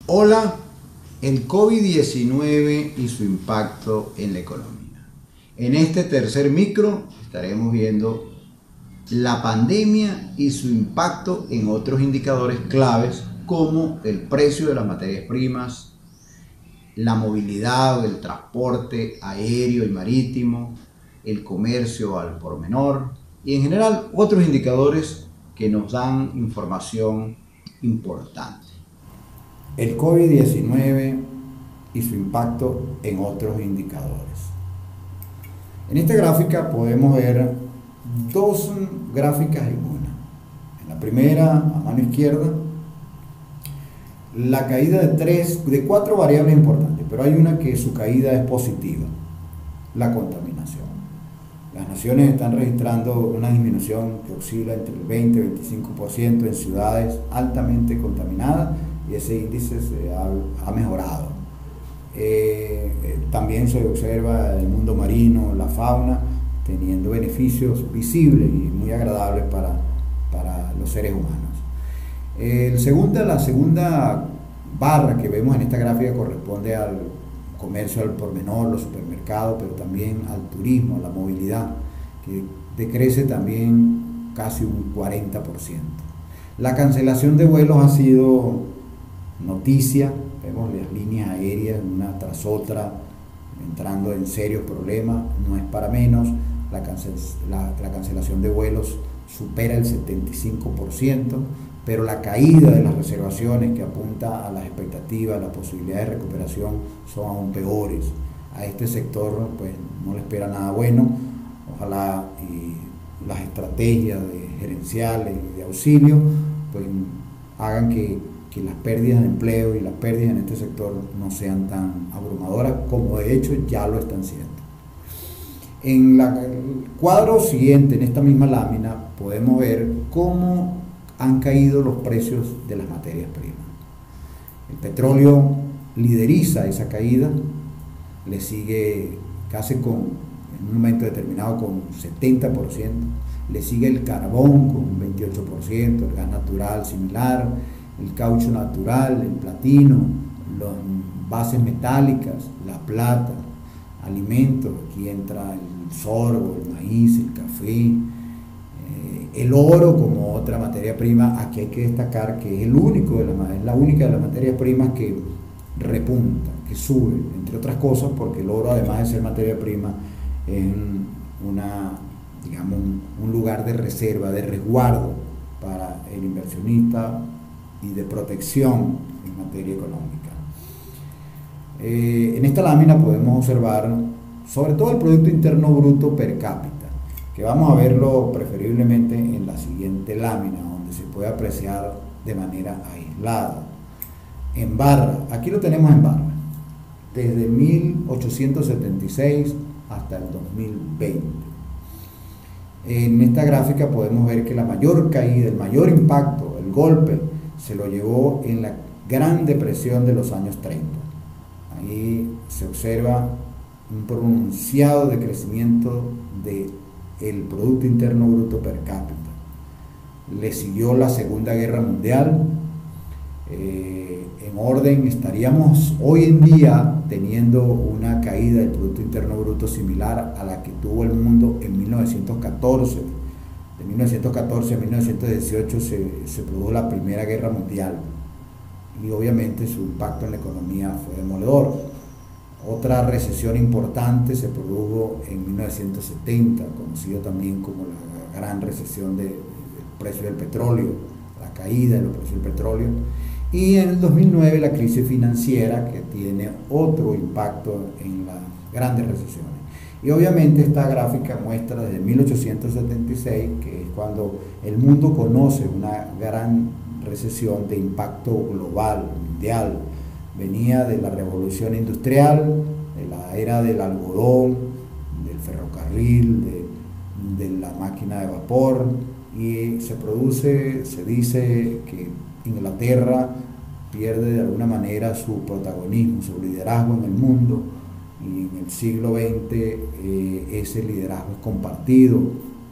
Hola, el COVID-19 y su impacto en la economía. En este tercer micro estaremos viendo la pandemia y su impacto en otros indicadores claves como el precio de las materias primas, la movilidad o el transporte aéreo y marítimo, el comercio al por menor y en general otros indicadores que nos dan información importante. El COVID-19 y su impacto en otros indicadores. En esta gráfica podemos ver dos gráficas en una. En la primera, a mano izquierda, la caída de cuatro variables importantes, pero hay una que su caída es positiva, la contaminación. Las naciones están registrando una disminución que oscila entre el 20 y 25% en ciudades altamente contaminadas y ese índice se ha mejorado. También se observa el mundo marino, la fauna, teniendo beneficios visibles y muy agradables para los seres humanos. La segunda barra que vemos en esta gráfica corresponde al comercio al por menor, los supermercados, pero también al turismo, a la movilidad, que decrece también casi un 40%. La cancelación de vuelos ha sido noticia, vemos las líneas aéreas una tras otra entrando en serios problemas, no es para menos, la cancelación de vuelos supera el 75%, pero la caída de las reservaciones que apunta a las expectativas, a las posibilidades de recuperación son aún peores. A este sector pues no le espera nada bueno, ojalá y las estrategias gerenciales y de auxilio pues hagan que las pérdidas de empleo y las pérdidas en este sector no sean tan abrumadoras como de hecho ya lo están siendo. En el cuadro siguiente, en esta misma lámina, podemos ver cómo han caído los precios de las materias primas. El petróleo lideriza esa caída, le sigue casi en un momento determinado con 70%, le sigue el carbón con un 28%, el gas natural similar, el caucho natural, el platino, las bases metálicas, la plata, alimentos, aquí entra el sorgo, el maíz, el café, el oro como otra materia prima. Aquí hay que destacar que es la única de las materias primas que repunta, que sube, entre otras cosas, porque el oro, además de ser materia prima, es un lugar de reserva, de resguardo para el inversionista y de protección en materia económica. En esta lámina podemos observar sobre todo el Producto Interno Bruto per cápita, que vamos a verlo preferiblemente en la siguiente lámina, donde se puede apreciar de manera aislada. En barra, aquí lo tenemos en barra, desde 1876 hasta el 2020. En esta gráfica podemos ver que la mayor caída, el mayor impacto, el golpe, se lo llevó en la Gran Depresión de los años 30. Ahí se observa un pronunciado decrecimiento del Producto Interno Bruto per cápita. Le siguió la Segunda Guerra Mundial. En orden, estaríamos hoy en día teniendo una caída del Producto Interno Bruto similar a la que tuvo el mundo en 1914. De 1914 a 1918 se produjo la Primera Guerra Mundial y obviamente su impacto en la economía fue demoledor. Otra recesión importante se produjo en 1970, conocido también como la gran recesión del precio del petróleo, la caída de los precios del petróleo, y en el 2009 la crisis financiera, que tiene otro impacto en las grandes recesiones. Y obviamente esta gráfica muestra desde 1876, que es cuando el mundo conoce una gran recesión de impacto global, mundial. Venía de la revolución industrial, de la era del algodón, del ferrocarril, de la máquina de vapor, y se dice que Inglaterra pierde de alguna manera su protagonismo, su liderazgo en el mundo, y en el siglo XX ese liderazgo es compartido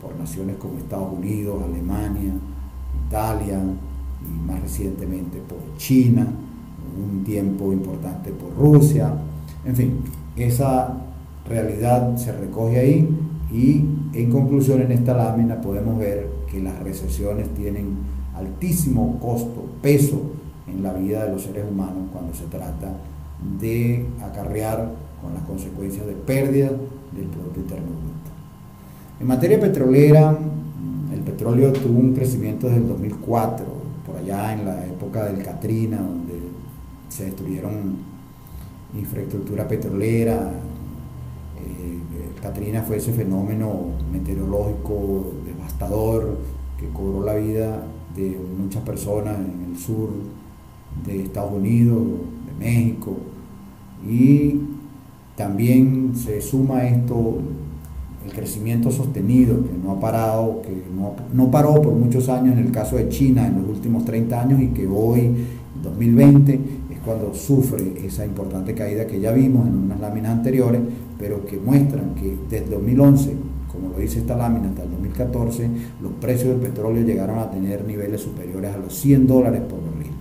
por naciones como Estados Unidos, Alemania, Italia y más recientemente por China, un tiempo importante por Rusia. En fin, esa realidad se recoge ahí y en conclusión en esta lámina podemos ver que las recesiones tienen altísimo costo, peso en la vida de los seres humanos cuando se trata de acarrear con las consecuencias de pérdida del Producto Interno Bruto. En materia petrolera, el petróleo tuvo un crecimiento desde el 2004, por allá en la época del Katrina, donde se destruyeron infraestructura petrolera. Katrina fue ese fenómeno meteorológico devastador que cobró la vida de muchas personas en el sur de Estados Unidos, de México, y también se suma a esto el crecimiento sostenido que no ha parado, que no paró por muchos años en el caso de China en los últimos 30 años y que hoy, en 2020, es cuando sufre esa importante caída que ya vimos en unas láminas anteriores, pero que muestran que desde 2011, como lo dice esta lámina, hasta el 2014, los precios del petróleo llegaron a tener niveles superiores a los $100 por barril.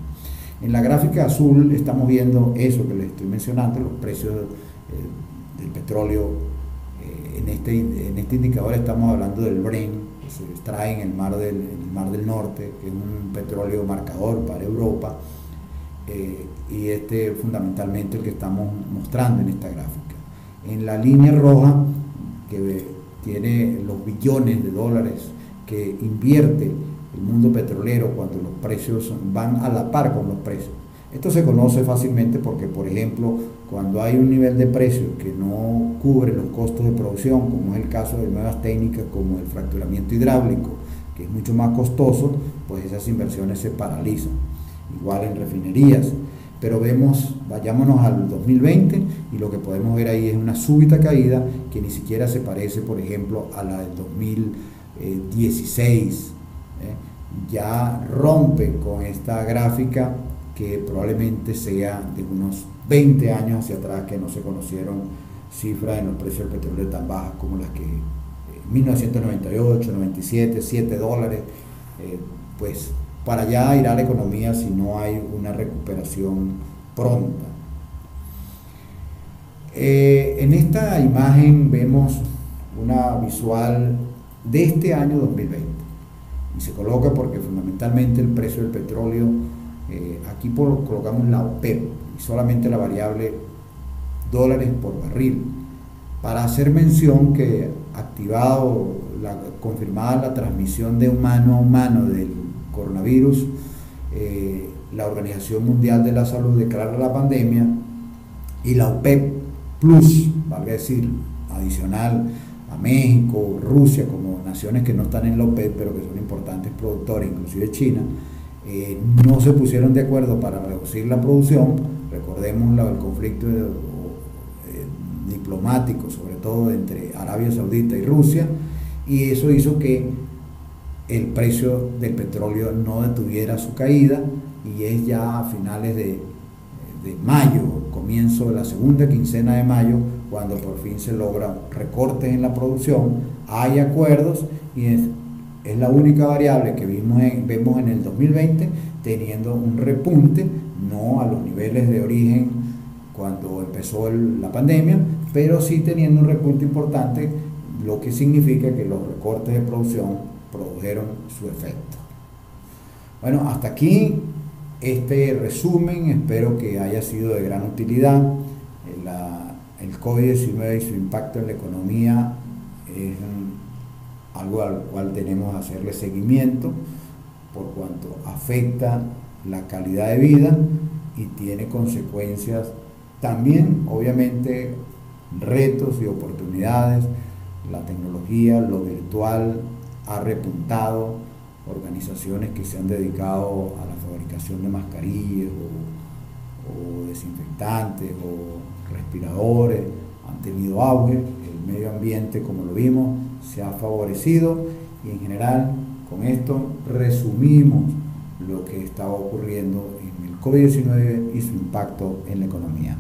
En la gráfica azul estamos viendo eso que les estoy mencionando, los precios del petróleo. En este indicador estamos hablando del Brent, que se extrae en el Mar del Norte, que es un petróleo marcador para Europa, y este fundamentalmente el que estamos mostrando en esta gráfica. En la línea roja, que tiene los billones de dólares que invierte el mundo petrolero cuando los precios van a la par con los precios. Esto se conoce fácilmente porque, por ejemplo, cuando hay un nivel de precio que no cubre los costos de producción, como es el caso de nuevas técnicas como el fracturamiento hidráulico, que es mucho más costoso, pues esas inversiones se paralizan. Igual en refinerías. Pero vayámonos al 2020 y lo que podemos ver ahí es una súbita caída que ni siquiera se parece, por ejemplo, a la del 2016. Ya rompe con esta gráfica que probablemente sea de unos 20 años hacia atrás que no se conocieron cifras en los precios del petróleo tan bajas como las que 1998, 97, $7, pues para allá irá la economía si no hay una recuperación pronta. En esta imagen vemos una visual de este año 2020 y se coloca porque fundamentalmente el precio del petróleo, aquí colocamos la OPEP y solamente la variable dólares por barril, para hacer mención que confirmada la transmisión de humano a humano del coronavirus, la Organización Mundial de la Salud declara la pandemia y la OPEP Plus, valga decir, adicional a México, Rusia, como naciones que no están en la OPEP pero que son importantes productores, inclusive China, no se pusieron de acuerdo para reducir la producción. Recordemos el conflicto diplomático, sobre todo entre Arabia Saudita y Rusia, y eso hizo que el precio del petróleo no detuviera su caída, y es ya a finales de mayo, comienzo de la segunda quincena de mayo, cuando por fin se logran recortes en la producción, hay acuerdos, y es la única variable que vemos en el 2020 teniendo un repunte, no a los niveles de origen cuando empezó la pandemia, pero sí teniendo un repunte importante, lo que significa que los recortes de producción produjeron su efecto. Bueno, hasta aquí este resumen, espero que haya sido de gran utilidad. El COVID-19 y su impacto en la economía es algo al cual tenemos que hacerle seguimiento por cuanto afecta la calidad de vida y tiene consecuencias también, obviamente, retos y oportunidades. La tecnología, lo virtual ha repuntado, organizaciones que se han dedicado a la fabricación de mascarillas o desinfectantes o respiradores han tenido auge. El medio ambiente, como lo vimos, se ha favorecido, y en general con esto resumimos lo que estaba ocurriendo en el COVID-19 y su impacto en la economía.